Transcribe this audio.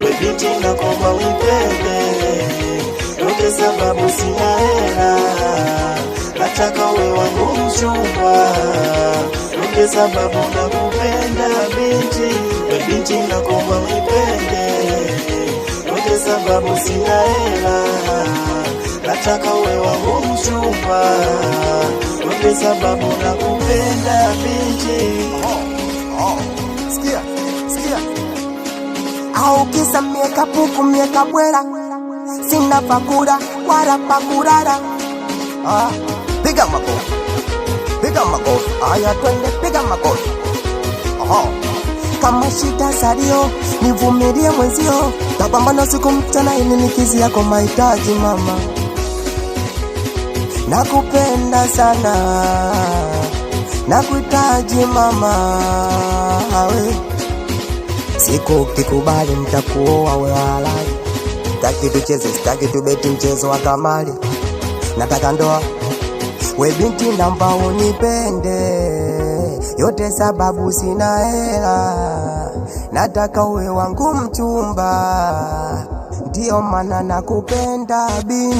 we binti nakomba unipende, yote sababu sina hela, nataka uwe wangu mchumba, yote sababu nakupenda binti, we binti nakomba unipende, yote sababu sina hela, nataka uwe wangu mchumba, yote sababu nakupenda binti. Sikia au kisa mieka puku mieka bwela, sina pakura wala pakurara. Piga makofi, aya twende piga makofi. Kama shida salio, nivumilie mwenzio, tapambana siku mchana ili nikizi yako mahitaji mama. Nakupenda sana, nakuhitaji mama we. Siku ukikubali nitakuoa wewe halali. Sitaki tucheze, sitaki tubeti mchezo wa kamari. Nataka ndoa, we binti namba unipende, yote sababu sina hela, nataka uwe wangu mchumba, ndio maana nakupenda binti.